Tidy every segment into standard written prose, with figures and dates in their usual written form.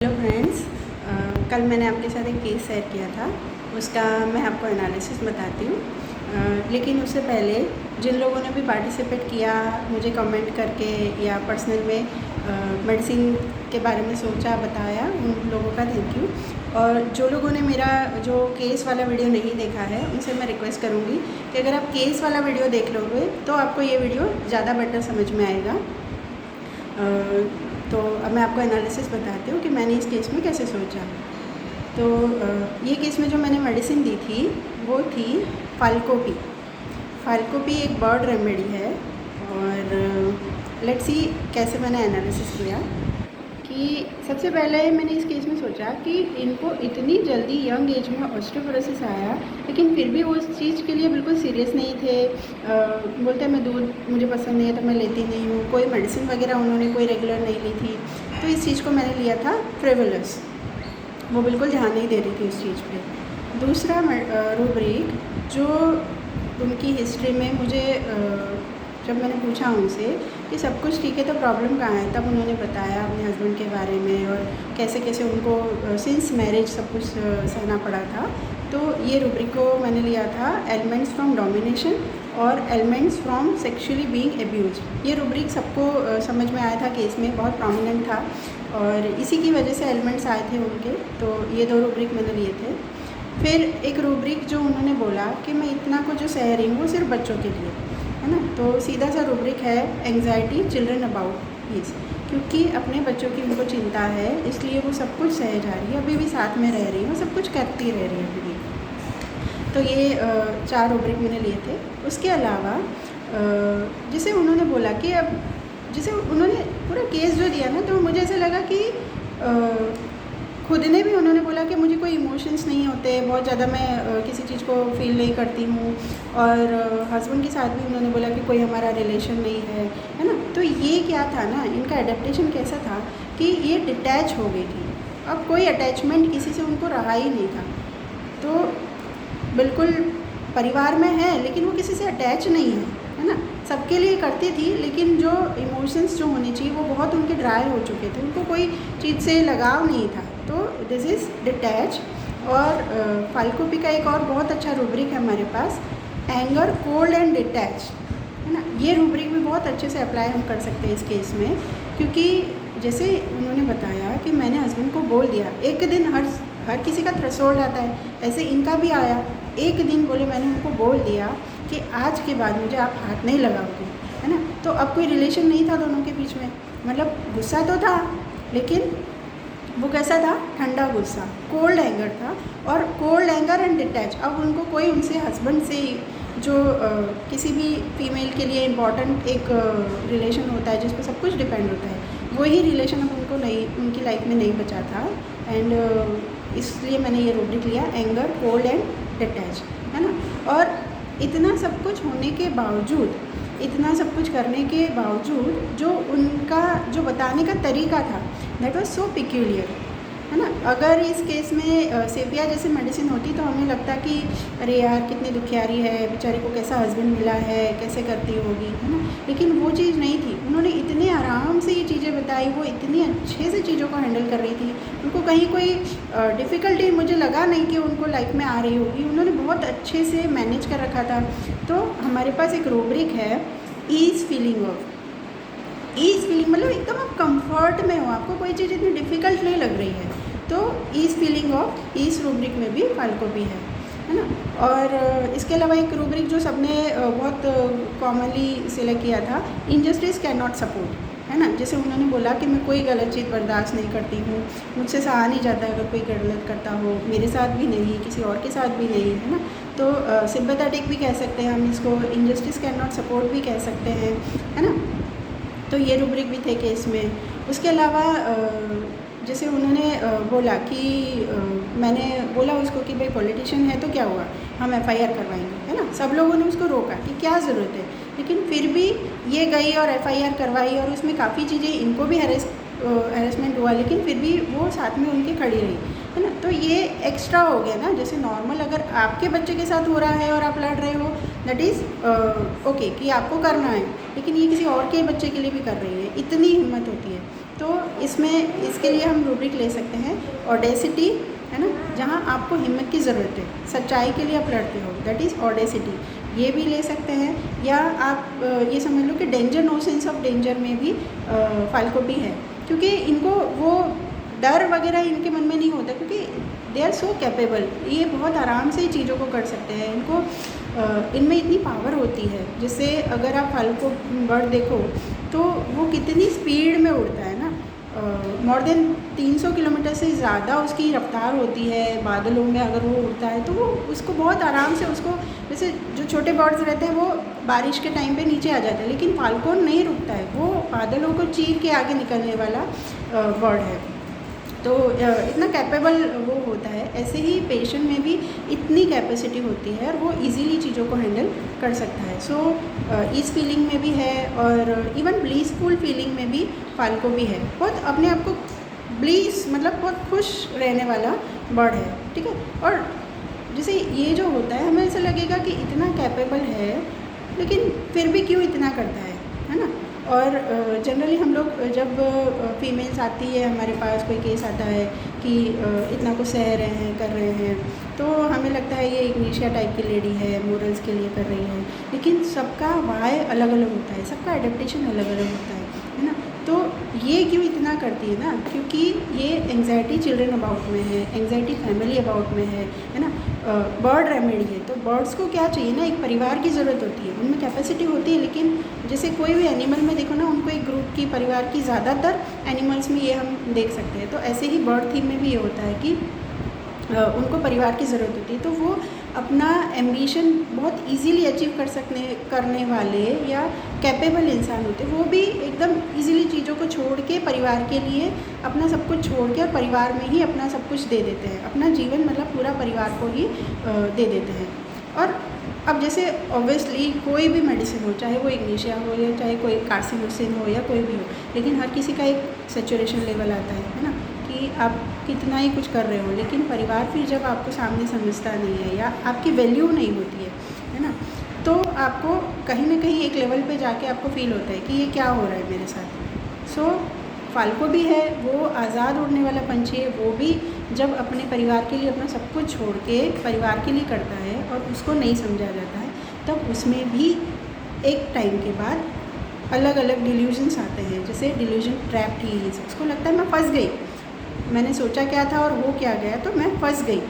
Hello friends, कल मैंने आपके साथ एक केस शेयर किया था। उसका मैं आपको एनालिसिस बताती हूँ। लेकिन उससे पहले जिन लोगों ने भी पार्टिसिपेट किया, मुझे कमेंट करके या पर्सनल में मेडिसिन के बारे में सोचा, बताया, उन लोगों का थैंक यू। और जो लोगों ने मेरा जो केस वाला वीडियो नहीं देखा है, उनसे मैं रिक्वेस्ट करूँगी कि अगर आप केस वाला वीडियो देख लोगे तो आपको ये वीडियो ज़्यादा बेटर समझ में आएगा। तो अब मैं आपको एनालिसिस बताती हूँ कि मैंने इस केस में कैसे सोचा। तो ये केस में जो मैंने मेडिसिन दी थी वो थी फाल्कोपी। फाल्कोपी एक बर्ड रेमेडी है। और लेट्स सी कैसे मैंने एनालिसिस किया कि सबसे पहले मैंने इस केस में सोचा कि इनको इतनी जल्दी यंग एज में ऑस्टियोपोरोसिस आया, लेकिन फिर भी वो उस चीज़ के लिए बिल्कुल सीरियस नहीं थे। बोलते मैं दूध मुझे पसंद नहीं है तो मैं लेती नहीं हूँ, कोई मेडिसिन वगैरह उन्होंने कोई रेगुलर नहीं ली थी। तो इस चीज़ को मैंने लिया था फ्रिवोलस, वो बिल्कुल ध्यान नहीं दे रही थी उस चीज़ पे। दूसरा रूब्रिक जो उनकी हिस्ट्री में मुझे जब मैंने पूछा उनसे कि सब कुछ ठीक है तो प्रॉब्लम कहाँ है, तब उन्होंने बताया अपने हस्बैंड के बारे में और कैसे कैसे उनको सिंस मैरिज सब कुछ सहना पड़ा था। तो ये रूब्रिक को मैंने लिया था एलिमेंट्स फ्रॉम डोमिनेशन और एलिमेंट्स फ्रॉम सेक्सुअली बीइंग एब्यूज्ड। ये रूब्रिक सबको समझ में आया था कि इसमें बहुत प्रोमिनेंट था और इसी की वजह से एलिमेंट्स आए थे उनके। तो ये दो रूब्रिक मैंने लिए थे। फिर एक रूब्रिक जो उन्होंने बोला कि मैं इतना कुछ जो सह रही हूँ वो सिर्फ बच्चों के लिए है ना, तो सीधा सा रूब्रिक है एंग्जाइटी चिल्ड्रन अबाउट पीस, क्योंकि अपने बच्चों की उनको चिंता है इसलिए वो सब कुछ सह जा रही है, अभी भी साथ में रह रही है, वो सब कुछ करती रह रही है अभी भी। तो ये 4 रूब्रिक मैंने लिए थे। उसके अलावा जैसे उन्होंने बोला कि अब जैसे उन्होंने पूरा केस जो दिया ना, तो मुझे ऐसा लगा कि खुद ने भी उन्होंने बोला कि मुझे कोई इमोशंस नहीं होते, बहुत ज़्यादा मैं किसी चीज़ को फील नहीं करती हूँ। और हस्बैंड के साथ भी उन्होंने बोला कि कोई हमारा रिलेशन नहीं है ना। तो ये क्या था ना, इनका एडेप्टेशन कैसा था कि ये डिटैच हो गई थी। अब कोई अटैचमेंट किसी से उनको रहा ही नहीं था। तो बिल्कुल परिवार में है लेकिन वो किसी से अटैच नहीं है ना। सबके लिए करती थी लेकिन जो इमोशंस जो होने चाहिए वो बहुत उनके ड्राई हो चुके थे, उनको कोई चीज़ से लगाव नहीं था। तो दिस इज़ डिटैच। और फाल्कोपी का एक और बहुत अच्छा रूब्रिक है हमारे पास, एंगर कोल्ड एंड डिटैच है ना। ये रूब्रिक भी बहुत अच्छे से अप्लाई हम कर सकते हैं इस केस में, क्योंकि जैसे उन्होंने बताया कि मैंने हस्बैंड को बोल दिया, एक दिन हर किसी का थ्रेशोल्ड आता है, ऐसे इनका भी आया। एक दिन बोले मैंने उनको बोल दिया कि आज के बाद मुझे आप हाथ नहीं लगाओगे है ना। तो अब कोई रिलेशन नहीं था दोनों के बीच में, मतलब गुस्सा तो था लेकिन वो कैसा था, ठंडा गुस्सा, कोल्ड एंगर था। और कोल्ड एंगर एंड डिटैच, अब उनको कोई उनसे हस्बैंड से जो किसी भी फीमेल के लिए इम्पॉर्टेंट एक रिलेशन होता है जिस पर सब कुछ डिपेंड होता है, वही रिलेशन अब उनको नहीं, उनकी लाइफ में नहीं बचा था। एंड इसलिए मैंने ये रूब्रिक लिया, एंगर कोल्ड एंड डिटैच है ना। और इतना सब कुछ होने के बावजूद, इतना सब कुछ करने के बावजूद जो उनका जो बताने का तरीका था, दैट वाज सो पिक्यूलियर है ना। अगर इस केस में सेपिया जैसे मेडिसिन होती तो हमें लगता कि अरे यार कितनी दुखियारी है, बेचारे को कैसा हस्बैंड मिला है, कैसे करती होगी है ना। लेकिन वो चीज़ नहीं थी, उन्होंने इतने आराम से ये चीज़ें बताई, वो इतनी अच्छे से चीज़ों को हैंडल कर रही थी, उनको कहीं कोई डिफ़िकल्टी मुझे लगा नहीं कि उनको लाइफ में आ रही होगी, उन्होंने बहुत अच्छे से मैनेज कर रखा था। तो हमारे पास एक रूब्रिक है ease feeling of, ease feeling मतलब एकदम आप कंफर्ट में हो, आपको कोई चीज़ इतनी डिफ़िकल्ट नहीं लग रही है। तो ईज़ फीलिंग ऑफ इस रूब्रिक में भी फाल्कोपी है ना। और इसके अलावा एक रूब्रिक जो सबने बहुत कॉमनली सिलेक्ट किया था, इनजस्टिस कैन नॉट सपोर्ट है ना। जैसे उन्होंने बोला कि मैं कोई गलत चीज़ बर्दाश्त नहीं करती हूँ, मुझसे सहा नहीं जाता अगर कोई गलत करता हो, मेरे साथ भी नहीं, किसी और के साथ भी नहीं है ना। तो सिम्पैथेटिक भी कह सकते हैं हम इसको, इनजस्टिस कैन नॉट सपोर्ट भी कह सकते हैं है ना। तो ये रूब्रिक भी थे केस में। उसके अलावा जैसे उन्होंने बोला कि मैंने बोला उसको कि भाई पॉलिटिशियन है तो क्या हुआ, हम एफआईआर करवाएंगे है ना। सब लोगों ने उसको रोका कि क्या ज़रूरत है, लेकिन फिर भी ये गई और एफआईआर करवाई और उसमें काफ़ी चीज़ें, इनको भी हैरेसमेंट हुआ लेकिन फिर भी वो साथ में उनके खड़ी रही है ना। तो ये एक्स्ट्रा हो गया ना। जैसे नॉर्मल अगर आपके बच्चे के साथ हो रहा है और आप लड़ रहे हो, दैट इज़ ओके कि आपको करना है, लेकिन ये किसी और के बच्चे के लिए भी कर रही है, इतनी हिम्मत होती है। तो इसमें इसके लिए हम रूब्रिक ले सकते हैं ऑडेसिटी, है ना, जहाँ आपको हिम्मत की ज़रूरत है, सच्चाई के लिए आप लड़ते हो, दैट इज़ ऑडेसिटी, ये भी ले सकते हैं। या आप ये समझ लो कि danger, no sense of danger में भी फाल्कोपी है, क्योंकि इनको वो डर वगैरह इनके मन में नहीं होता, क्योंकि दे आर सो कैपेबल, ये बहुत आराम से चीज़ों को कर सकते हैं। इनको इनमें इतनी पावर होती है, जैसे अगर आप फाल्को बर्ड देखो तो वो कितनी स्पीड में उड़ता है ना, मोर देन 300 किलोमीटर से ज़्यादा उसकी रफ्तार होती है। बादलों में अगर वो उड़ता है तो वो उसको बहुत आराम से, उसको जैसे जो छोटे बर्ड्स रहते हैं वो बारिश के टाइम पे नीचे आ जाते हैं, लेकिन फाल्कोन नहीं रुकता है, वो बादलों को चीर के आगे निकलने वाला बर्ड है। तो इतना कैपेबल वो होता है। ऐसे ही पेशेंट में भी इतनी कैपेसिटी होती है और वो इजीली चीज़ों को हैंडल कर सकता है। सो इस फीलिंग में भी है, और इवन ब्लीसफुल फीलिंग में भी फाल्को भी है। बहुत अपने आप को ब्लीस मतलब बहुत खुश रहने वाला बर्ड है, ठीक है। और जैसे ये जो होता है, हमें ऐसा लगेगा कि इतना कैपेबल है, लेकिन फिर भी क्यों इतना करता है ना। और जनरली हम लोग जब फीमेल्स आती है हमारे पास, कोई केस आता है कि इतना कुछ सह रहे हैं, कर रहे हैं, तो हमें लगता है ये इग्निशिया टाइप की लेडी है, मोरल्स के लिए कर रही है, लेकिन सबका वाय अलग अलग होता है, सबका एडेप्टेशन अलग अलग होता है ना। तो ये क्यों इतना करती है ना, क्योंकि ये एंग्जाइटी चिल्ड्रन अबाउट में है, एंग्जाइटी फैमिली अबाउट में है ना। बर्ड रेमेडी है, तो बर्ड्स को क्या चाहिए ना, एक परिवार की ज़रूरत होती है, उनमें कैपेसिटी होती है, लेकिन जैसे कोई भी एनिमल में देखो ना, उनको एक ग्रुप की, परिवार की, ज़्यादातर एनिमल्स में ये हम देख सकते हैं। तो ऐसे ही बर्ड थीम में भी ये होता है कि उनको परिवार की ज़रूरत होती है, तो वो अपना एम्बिशन बहुत इजीली अचीव करने वाले या कैपेबल इंसान होते हैं। वो भी एकदम इजीली चीज़ों को छोड़ के परिवार के लिए अपना सब कुछ छोड़ के और परिवार में ही अपना सब कुछ दे देते हैं, अपना जीवन मतलब पूरा परिवार को ही दे देते हैं। और अब जैसे ऑब्वियसली कोई भी मेडिसिन हो, चाहे वो इग्निशिया हो या चाहे कोई कार्सिनोसिन हो या कोई भी हो, लेकिन हर किसी का एक सैचुरेशन लेवल आता है ना, कि आप कितना ही कुछ कर रहे हो, लेकिन परिवार फिर जब आपको सामने समझता नहीं है या आपकी वैल्यू नहीं होती है ना, तो आपको कहीं ना कहीं एक लेवल पे जाके आपको फील होता है कि ये क्या हो रहा है मेरे साथ। सो फाल्को भी है, वो आज़ाद उड़ने वाला पंछी है, वो भी जब अपने परिवार के लिए अपना सब कुछ छोड़ के परिवार के लिए करता है और उसको नहीं समझा जाता है, तब उसमें भी एक टाइम के बाद अलग अलग डिल्यूजन्स आते हैं। जैसे डिल्यूजन ट्रैप्ड ही, उसको लगता है मैं फंस गई, मैंने सोचा क्या था और वो क्या गया, तो मैं फंस गई।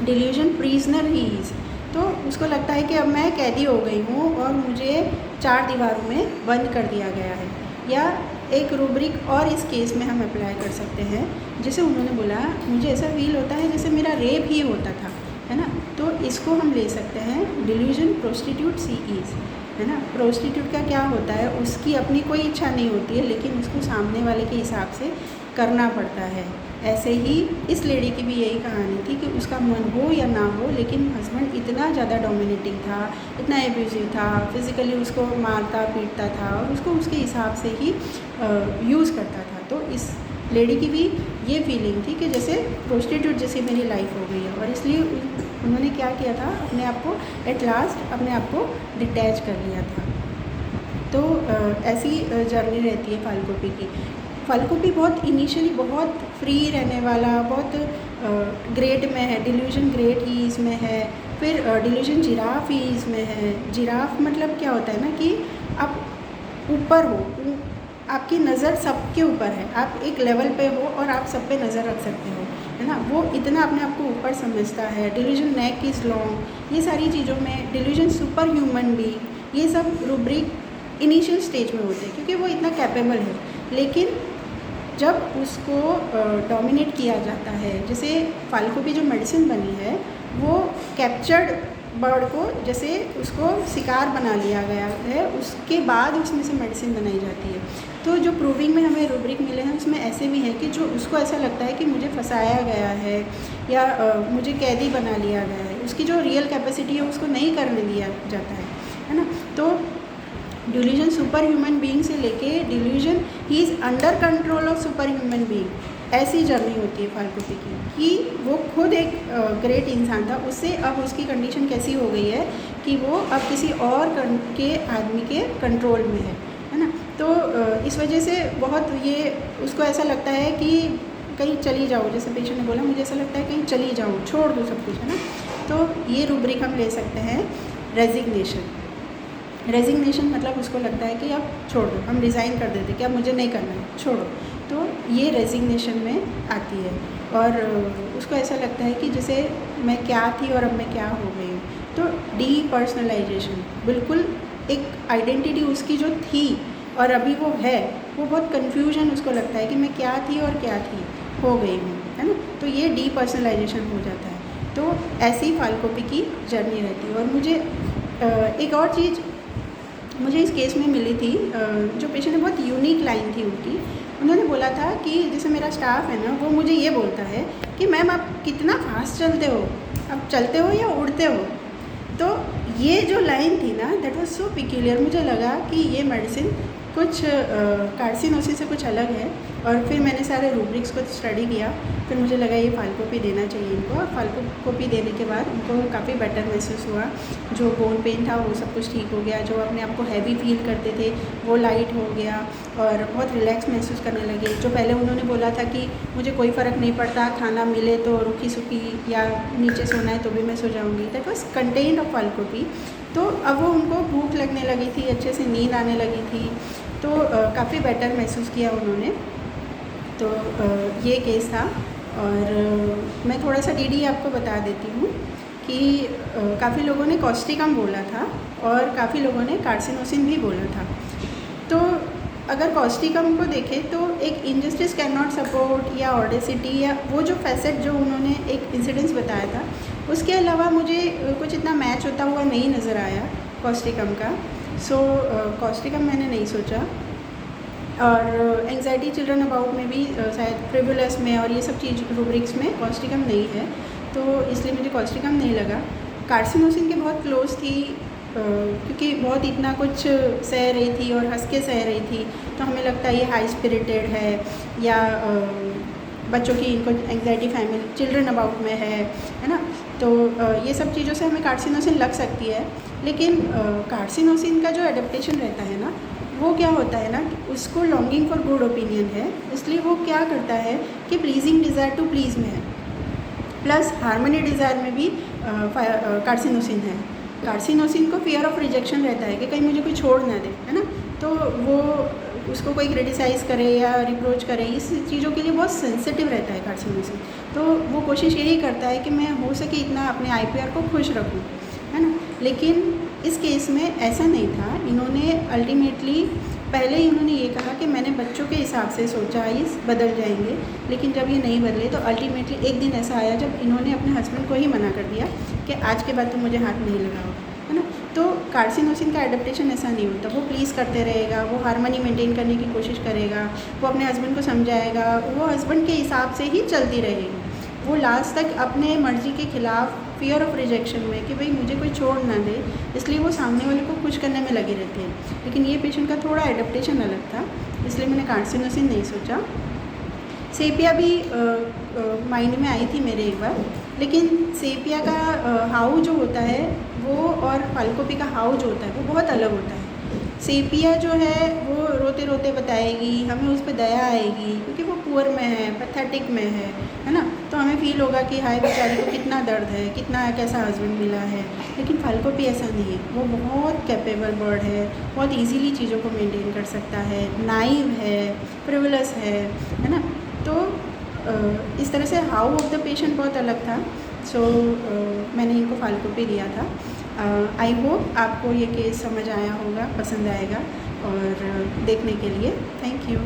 डिल्यूजन प्रिजनर ही इज़, तो उसको लगता है कि अब मैं कैदी हो गई हूँ और मुझे 4 दीवारों में बंद कर दिया गया है। या एक रूब्रिक और इस केस में हम अप्लाई कर सकते हैं, जैसे उन्होंने बोला मुझे ऐसा फील होता है जैसे मेरा रेप ही होता था, है ना। तो इसको हम ले सकते हैं डिल्यूजन प्रोस्टिट्यूट सी इज़, है ना। प्रोस्टिट्यूट का क्या होता है, उसकी अपनी कोई इच्छा नहीं होती है, लेकिन उसको सामने वाले के हिसाब से करना पड़ता है। ऐसे ही इस लेडी की भी यही कहानी थी कि उसका मन हो या ना हो, लेकिन हस्बैंड इतना ज़्यादा डोमिनेटिंग था, इतना एब्यूजिव था, फिज़िकली उसको मारता पीटता था और उसको उसके हिसाब से ही यूज़ करता था। तो इस लेडी की भी ये फीलिंग थी कि जैसे प्रोस्टिट्यूट जैसी मेरी लाइफ हो गई है, और इसलिए उन्होंने क्या किया था, अपने आप को एट लास्ट अपने आप को डिटैच कर लिया था। तो ऐसी जर्नी रहती है फाल्कोपी की। फाल्कोपी बहुत इनिशियली बहुत फ्री रहने वाला, बहुत ग्रेट में है, डिल्यूजन ग्रेट ही इसमें है, फिर डिल्यूजन जिराफ ही इसमें है। जिराफ मतलब क्या होता है ना कि आप ऊपर हो, आपकी नज़र सबके ऊपर है, आप एक लेवल पे हो और आप सब पे नज़र रख सकते हो, है ना। वो इतना अपने आप को ऊपर समझता है। डिल्यूजन नेक इज़ लॉन्ग, ये सारी चीज़ों में डिल्यूजन सुपर ह्यूमन बीइंग, ये सब रूब्रिक इनिशियल स्टेज में होते हैं क्योंकि वो इतना कैपेबल है। लेकिन जब उसको डोमिनेट किया जाता है, जैसे फाल्कोपी जो मेडिसिन बनी है वो कैप्चर्ड बर्ड को जैसे उसको शिकार बना लिया गया है, उसके बाद उसमें से मेडिसिन बनाई जाती है। तो जो प्रूविंग में हमें रूब्रिक मिले हैं उसमें ऐसे भी हैं कि जो उसको ऐसा लगता है कि मुझे फंसाया गया है या मुझे कैदी बना लिया गया है, उसकी जो रियल कैपेसिटी है उसको नहीं करने दिया जाता है ना। तो डिल्यूजन सुपर ह्यूमन बीइंग से लेके delusion he is under control of super human being, ऐसी जर्नी होती है फाल्कोपी की कि वो खुद एक ग्रेट इंसान था, उससे अब उसकी कंडीशन कैसी हो गई है कि वो अब किसी और के आदमी के कंट्रोल में है ना। तो इस वजह से बहुत ये उसको ऐसा लगता है कि कहीं चली जाओ, जैसे पेशेंट ने बोला मुझे ऐसा लगता है कहीं चली जाओ, छोड़ दो सब कुछ, है ना। तो ये रूब्रिक हम ले सकते हैं रेजिग्नेशन। रेजिग्नेशन मतलब उसको लगता है कि अब छोड़ दो, हम रिज़ाइन कर देते कि अब मुझे नहीं करना है, छोड़ो। तो ये रेजिग्नेशन में आती है और उसको ऐसा लगता है कि जैसे मैं क्या थी और अब मैं क्या हो गई हूँ। तो डीपर्सनलाइजेशन, बिल्कुल एक आइडेंटिटी उसकी जो थी और अभी वो है, वो बहुत कन्फ्यूजन उसको लगता है कि मैं क्या थी और क्या थी हो गई हूँ, है ना। तो ये डीपर्सनलाइजेशन हो जाता है। तो ऐसी फाल्कोपी की जर्नी रहती है। और मुझे एक और चीज़ मुझे इस केस में मिली थी, जो पेशेंट ने बहुत यूनिक लाइन थी उनकी। उन्होंने बोला था कि जैसे मेरा स्टाफ है ना, वो मुझे ये बोलता है कि मैम आप कितना फास्ट चलते हो, आप चलते हो या उड़ते हो। तो ये जो लाइन थी ना, दैट वाज सो पिक्यूलियर। मुझे लगा कि ये मेडिसिन कुछ कार्सिनोसिस से कुछ अलग है। और फिर मैंने सारे रूब्रिक्स को स्टडी किया, फिर मुझे लगा ये फाल्कोपी देना चाहिए इनको। और फाल्कोपी देने के बाद उनको काफ़ी बेटर महसूस हुआ, जो बोन पेन था वो सब कुछ ठीक हो गया, जो अपने आप को हैवी फील करते थे वो लाइट हो गया और बहुत रिलैक्स महसूस करने लगे। जो पहले उन्होंने बोला था कि मुझे कोई फ़र्क नहीं पड़ता, खाना मिले तो रूखी सूखी या नीचे सोना है तो भी मैं सो जाऊँगी, दैट वॉज कंटेंट ऑफ फाल्कोपी। तो अब वो उनको भूख लगने लगी थी, अच्छे से नींद आने लगी थी, तो काफ़ी बेटर महसूस किया उन्होंने। तो ये केस था। और मैं थोड़ा सा डीडी आपको बता देती हूँ कि काफ़ी लोगों ने कॉस्टिकम बोला था और काफ़ी लोगों ने कार्सिनोसिन भी बोला था। तो अगर कॉस्टिकम को देखें तो एक इनजस्टिस कैन नॉट सपोर्ट या ऑडेसिटी या वो जो फैसेट जो उन्होंने एक इंसिडेंस बताया था, उसके अलावा मुझे कुछ इतना मैच होता हुआ नहीं नज़र आया कॉस्टिकम का। सो कॉस्टिकम मैंने नहीं सोचा। और एंग्जाइटी चिल्ड्रन अबाउट में भी शायद फ्रिवुलस में और ये सब चीज़ रूब्रिक्स में कॉस्टिकम नहीं है, तो इसलिए मुझे कॉस्टिकम नहीं लगा। कार्सिनोसिन के बहुत क्लोज थी, क्योंकि बहुत इतना कुछ सह रही थी और हंस के सह रही थी, तो हमें लगता है ये हाई स्पिरिटेड है या बच्चों की इनको एंग्जाइटी फैमिली चिल्ड्रन अबाउट में है ना। तो ये सब चीज़ों से हमें कार्सिनोसिन लग सकती है। लेकिन कार्सिनोसिन का जो एडेप्टेशन रहता है ना, वो क्या होता है ना, उसको लॉन्गिंग फॉर गुड ओपिनियन है, इसलिए वो क्या करता है कि प्लीजिंग डिज़ायर टू प्लीज़ में है, प्लस हार्मनी डिज़ायर में भी कार्सिनोसिन है। कार्सिनोसिन को फियर ऑफ रिजेक्शन रहता है कि कहीं मुझे कोई छोड़ ना दे, है ना। तो वो उसको कोई क्रिटिसाइज़ करे या रिप्रोच करे, इस चीज़ों के लिए बहुत सेंसिटिव रहता है कार्सिनोसिन। तो वो कोशिश यही करता है कि मैं हो सके इतना अपने IPR को खुश रखूँ, है ना। लेकिन इस केस में ऐसा नहीं था। इन्होंने अल्टीमेटली पहले ही उन्होंने ये कहा कि मैंने बच्चों के हिसाब से सोचा इस बदल जाएंगे, लेकिन जब ये नहीं बदले तो अल्टीमेटली एक दिन ऐसा आया जब इन्होंने अपने हस्बैंड को ही मना कर दिया कि आज के बाद तो मुझे हाथ नहीं लगाओ, है ना। तो कार्सिनोसिन का एडेप्टेशन ऐसा नहीं होता, वो प्लीज़ करते रहेगा, वो हार्मनी मेंटेन करने की कोशिश करेगा, वो अपने हस्बैंड को समझाएगा, वो हस्बैंड के हिसाब से ही चलती रहेगी। वो लास्ट तक अपने मर्ज़ी के ख़िलाफ़ फियर ऑफ रिजेक्शन में कि भाई मुझे कोई छोड़ ना दे, इसलिए वो सामने वाले को खुश करने में लगी रहती है। लेकिन ये पेशेंट का थोड़ा एडेप्टेशन अलग था, इसलिए मैंने कार्सिनोसिन नहीं सोचा। सेपिया भी माइंड में आई थी मेरे एक बार, लेकिन सेपिया का हाउ जो होता है वो और फाल्कोपी का हाउ जो होता है वो बहुत अलग होता है। सेपिया जो है वो रोते रोते बताएगी, हमें उस पर दया आएगी क्योंकि वो पुअर में है, पैथेटिक में है ना। तो हमें फील होगा कि हाय बेचारी को कितना दर्द है, कितना कैसा हस्बैंड मिला है। लेकिन फाल्कोपी ऐसा नहीं है, वो बहुत कैपेबल बर्ड है, बहुत इजीली चीज़ों को मेंटेन कर सकता है, नाइव है, फ्रिवलस है ना। तो इस तरह से हाउ ऑफ द पेशेंट बहुत अलग था। सो मैंने इनको फाल्कोपी दिया था। आई होप आपको ये केस समझ आया होगा, पसंद आएगा। और देखने के लिए थैंक यू।